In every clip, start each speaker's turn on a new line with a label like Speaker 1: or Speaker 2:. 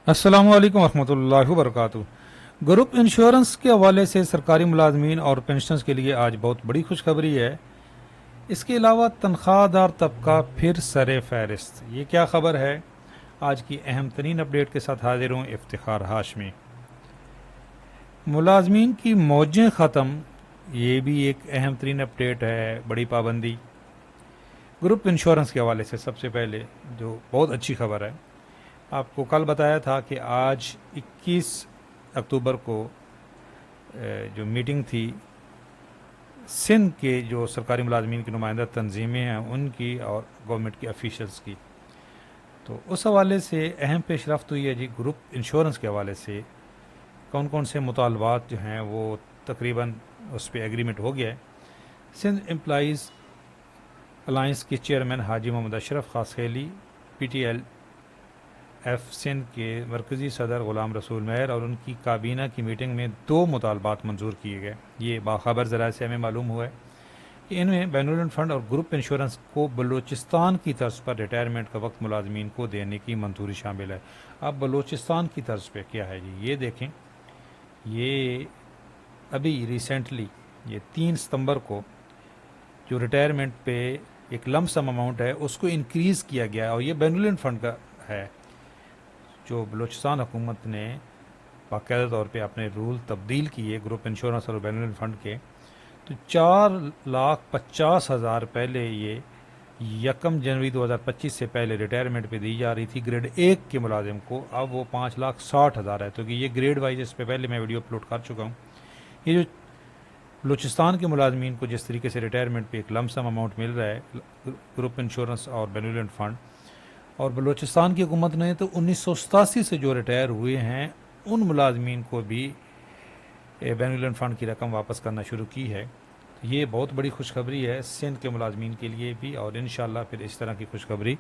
Speaker 1: السلام علیکم ورحمۃ اللہ وبرکاتہ۔ گروپ انشورنس کے حوالے سے سرکاری ملازمین اور پینشنرز کے لیے آج بہت بڑی خوشخبری ہے۔ اس کے علاوہ تنخواہ دار طبقہ پھر سر فہرست۔ یہ کیا خبر ہے؟ آج کی اہم ترین اپڈیٹ کے ساتھ حاضر ہوں، افتخار ہاشمی۔ ملازمین کی موجیں ختم، یہ بھی ایک اہم ترین اپڈیٹ ہے۔ بڑی پابندی گروپ انشورنس کے حوالے سے سب سے پہلے جو بہت اچھی خبر ہے، آپ کو کل بتایا تھا کہ آج 21 اکتوبر کو جو میٹنگ تھی سندھ کے جو سرکاری ملازمین کی نمائندہ تنظیمیں ہیں ان کی اور گورنمنٹ کے افیشلز کی، تو اس حوالے سے اہم پیش رفت ہوئی ہے جی۔ گروپ انشورنس کے حوالے سے کون کون سے مطالبات جو ہیں وہ تقریباً اس پہ ایگریمنٹ ہو گیا ہے۔ سندھ امپلائیز الائنس کے chairman Haji Muhammad Ashraf Khaskheli, P T L F Sindh کے مرکزی صدر غلام رسول مہر اور ان کی کابینہ کی میٹنگ میں 2 مطالبات منظور کیے گئے۔ یہ باخبر ذرائع سے ہمیں معلوم ہوا ہے کہ ان میں بین الاقوامی فنڈ اور گروپ انشورنس کو بلوچستان کی طرز پر ریٹائرمنٹ کا وقت ملازمین کو دینے کی منظوری شامل ہے۔ اب بلوچستان کی طرز پہ کیا ہے جی، یہ دیکھیں، یہ ابھی ریسنٹلی یہ 3 ستمبر کو جو ریٹائرمنٹ پہ ایک لم سم اماؤنٹ ہے اس کو انکریز کیا گیا ہے، اور یہ بین الاقوامی فنڈ کا ہے۔ جو بلوچستان حکومت نے باقاعدہ طور پہ اپنے رول تبدیل کیے گروپ انشورنس اور بین الاقوامی فنڈ کے، تو 4,50,000 پہلے یہ 1 جنوری 2025 سے پہلے ریٹائرمنٹ پہ دی جا رہی تھی گریڈ 1 کے ملازم کو، اب وہ 5,60,000 ہے۔ تو کہ یہ گریڈ وائز، اس پہ پہلے میں ویڈیو اپلوڈ کر چکا ہوں۔ یہ جو بلوچستان کے ملازمین کو جس طریقے سے ریٹائرمنٹ پہ ایک لم سم اماؤنٹ مل رہا ہے گروپ انشورنس اور بین الاقوامی فنڈ، اور بلوچستان کی حکومت نے تو 1987 سے جو ریٹائر ہوئے ہیں ان ملازمین کو بھی بین الاقوامی فنڈ کی رقم واپس کرنا شروع کی ہے۔ یہ بہت بڑی خوشخبری ہے سندھ کے ملازمین کے لیے بھی، اور انشاءاللہ پھر اس طرح کی خوشخبری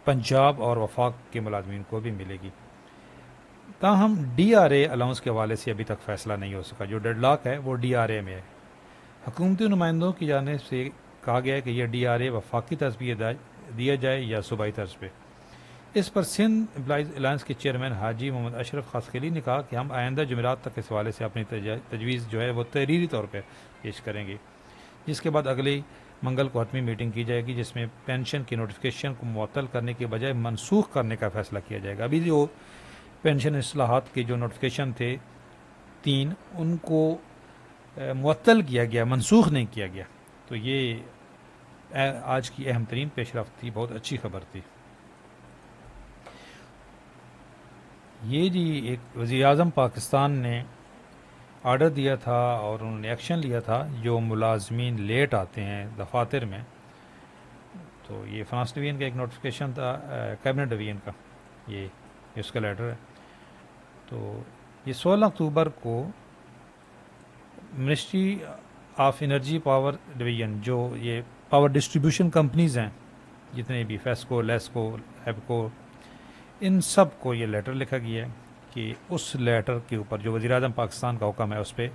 Speaker 1: پنجاب اور وفاق کے ملازمین کو بھی ملے گی۔ تاہم ڈی آر اے الاؤنس کے حوالے سے ابھی تک فیصلہ نہیں ہو سکا۔ جو ڈیڈ لاک ہے وہ ڈی آر اے میں ہے۔ حکومتی نمائندوں کی جانب سے کہا گیا ہے کہ یہ ڈی آر اے وفاقی طرز پہ دیا جائے یا صوبائی طرز پہ۔ اس پر سندھ امپلائیز الائنس کے چیئرمین حاجی محمد اشرف خاصخیلی نے کہا کہ ہم آئندہ جمعرات تک اس حوالے سے اپنی تجویز جو ہے وہ تحریری طور پہ پیش کریں گے، جس کے بعد اگلی منگل کو حتمی میٹنگ کی جائے گی جس میں پینشن کی نوٹیفیکیشن کو معطل کرنے کے بجائے منسوخ کرنے کا فیصلہ کیا جائے گا۔ ابھی جو پینشن اصلاحات کے جو نوٹیفیکیشن تھے 3 ان کو معطل کیا گیا، منسوخ نہیں کیا گیا۔ تو یہ آج کی اہم ترین پیش رفت تھی، بہت اچھی خبر تھی۔ یہ جی ایک وزیر اعظم پاکستان نے آرڈر دیا تھا اور انہوں نے ایکشن لیا تھا جو ملازمین لیٹ آتے ہیں دفاتر میں، تو یہ فنانس ڈویژن کا ایک نوٹیفیکیشن تھا، کیبنٹ ڈویژن کا، یہ اس کا لیٹر ہے۔ تو یہ 16 اکتوبر کو ministry of energy power division, جو یہ پاور ڈسٹریبیوشن کمپنیز ہیں جتنے بھی فیسکو، لیسکو، ہیپکو، ان سب کو یہ لیٹر لکھا گیا ہے کہ اس لیٹر کے اوپر جو وزیر اعظم پاکستان کا حکم ہے اس پہ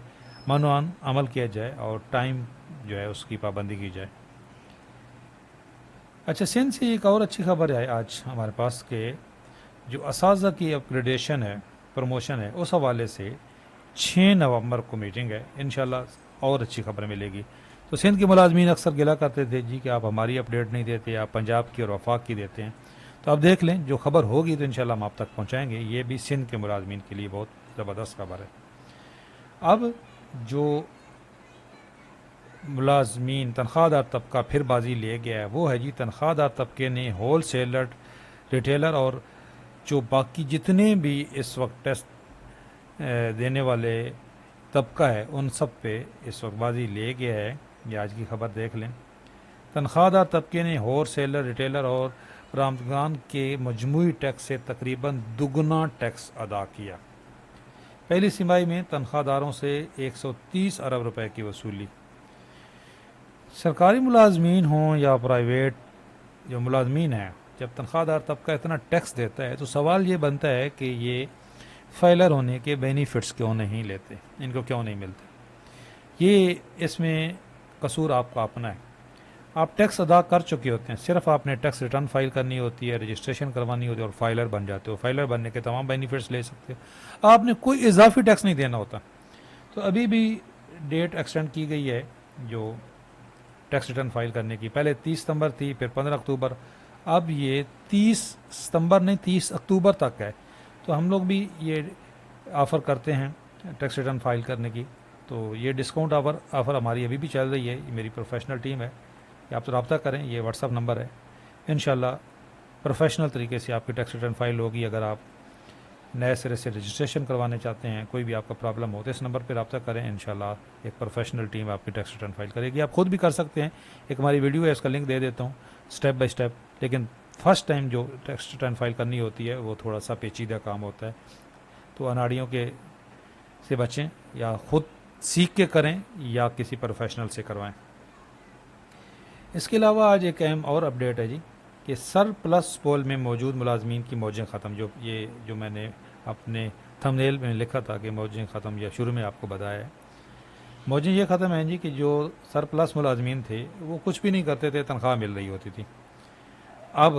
Speaker 1: منوان عمل کیا جائے اور ٹائم جو ہے اس کی پابندی کی جائے۔ اچھا، سندھ سے ایک اور اچھی خبر ہے آج ہمارے پاس کہ جو اساتذہ کی اپگریڈیشن ہے، پروموشن ہے، اس حوالے سے 6 نومبر کو میٹنگ ہے، انشاءاللہ اور اچھی خبر ملے گی۔ تو سندھ کے ملازمین اکثر گلا کرتے تھے جی کہ آپ ہماری اپڈیٹ نہیں دیتے، آپ پنجاب کی اور وفاق کی دیتے ہیں، تو اب دیکھ لیں جو خبر ہوگی تو انشاءاللہ ہم آپ تک پہنچائیں گے۔ یہ بھی سندھ کے ملازمین کے لیے بہت زبردست خبر ہے۔ اب جو ملازمین تنخواہ دار طبقہ پھر بازی لے گیا ہے وہ ہے جی تنخواہ دار طبقے نے ہول سیلر، ریٹیلر اور جو باقی جتنے بھی اس وقت ٹیکس دینے والے طبقہ ہے ان سب پہ اس وقت بازی لے گیا ہے۔ یہ آج کی خبر دیکھ لیں۔ تنخواہ دار طبقے نے ہول سیلر، ریٹیلر اور برآمدگان کے مجموعی ٹیکس سے تقریباً دگنا ٹیکس ادا کیا۔ پہلی سمائی میں تنخواہ داروں سے 130 ارب روپے کی وصولی۔ سرکاری ملازمین ہوں یا پرائیویٹ جو ملازمین ہیں، جب تنخواہ دار طبقہ اتنا ٹیکس دیتا ہے تو سوال یہ بنتا ہے کہ یہ فائلر ہونے کے بینیفٹس کیوں نہیں لیتے، ان کو کیوں نہیں ملتے۔ یہ اس میں قصور آپ کا اپنا ہے۔ آپ ٹیکس ادا کر چکے ہوتے ہیں، صرف آپ نے ٹیکس ریٹرن فائل کرنی ہوتی ہے، رجسٹریشن کروانی ہوتی ہے اور فائلر بن جاتے ہو. فائلر بننے کے تمام بینیفٹس لے سکتے ہو، آپ نے کوئی اضافی ٹیکس نہیں دینا ہوتا. تو ابھی بھی ڈیٹ ایکسٹینڈ کی گئی ہے جو ٹیکس ریٹرن فائل کرنے کی. پہلے 30 ستمبر تھی، پھر 15 اکتوبر، اب یہ 30 ستمبر نہیں 30 اکتوبر تک ہے. تو ہم لوگ بھی یہ آفر کرتے ہیں ٹیکس ریٹرن فائل کرنے کی. تو یہ ڈسکاؤنٹ آفر ہماری ابھی بھی چل رہی ہے. یہ میری پروفیشنل ٹیم ہے، کہ آپ تو رابطہ کریں، یہ واٹس ایپ نمبر ہے. انشاءاللہ پروفیشنل طریقے سے آپ کی ٹیکس ریٹرن فائل ہوگی. اگر آپ نئے سرے سے رجسٹریشن کروانے چاہتے ہیں، کوئی بھی آپ کا پرابلم ہو تو اس نمبر پہ رابطہ کریں. انشاءاللہ ایک پروفیشنل ٹیم آپ کی ٹیکس ریٹرن فائل کرے گی. آپ خود بھی کر سکتے ہیں، ایک ہماری ویڈیو ہے، اس کا لنک دے دیتا ہوں سٹیپ بائی سٹیپ. لیکن فرسٹ ٹائم جو ٹیکس ریٹرن فائل کرنی ہوتی ہے وہ تھوڑا سا پیچیدہ کام ہوتا ہے. تو اناڑیوں کے سے بچیں، یا خود سیکھ کے کریں یا کسی پروفیشنل سے کروائیں. اس کے علاوہ آج ایک اہم اور اپڈیٹ ہے جی، کہ سر پلس پول میں موجود ملازمین کی موجیں ختم. جو میں نے اپنے تھمبنیل میں لکھا تھا کہ موجیں ختم، یا شروع میں آپ کو بتایا ہے. موجیں یہ ختم ہیں جی کہ جو سر پلس ملازمین تھے وہ کچھ بھی نہیں کرتے تھے، تنخواہ مل رہی ہوتی تھی. اب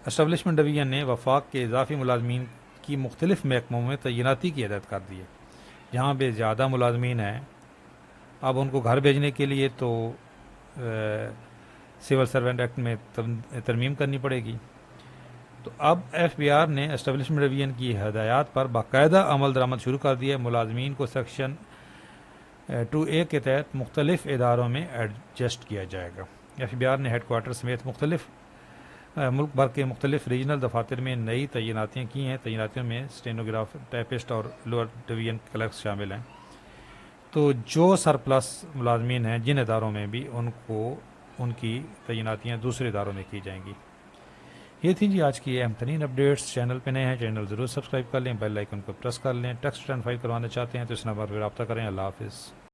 Speaker 1: اسٹیبلشمنٹ ڈویژن نے وفاق کے اضافی ملازمین کی مختلف محکموں میں تعیناتی کی ہدایت کر دی ہے. جہاں پہ زیادہ ملازمین ہیں، اب ان کو گھر بھیجنے کے لیے تو سول سروینٹ ایکٹ میں ترمیم کرنی پڑے گی. تو اب ایف بی آر نے اسٹیبلشمنٹ ڈویژن کی ہدایات پر باقاعدہ عمل درآمد شروع کر دی ہے. ملازمین کو سیکشن 2A کے تحت مختلف اداروں میں ایڈجسٹ کیا جائے گا. ایف بی آر نے ہیڈ کوارٹر سمیت ملک بھر کے مختلف ریجنل دفاتر میں نئی تعیناتیاں کی ہیں. تعیناتیوں میں اسٹینوگراف، ٹائپسٹ اور لوور ڈویژن کلرکس شامل ہیں. تو جو سرپلس ملازمین ہیں جن اداروں میں بھی، ان کی تعیناتیاں دوسرے اداروں میں کی جائیں گی. یہ تھی جی آج کی اہم ترین اپڈیٹس. چینل پہ نئے ہیں، چینل ضرور سبسکرائب کر لیں، بیل آئیکن کو پریس کر لیں. ٹیکس ریٹرن فائل کروانا چاہتے ہیں تو اس نمبر پہ رابطہ کریں. اللہ حافظ.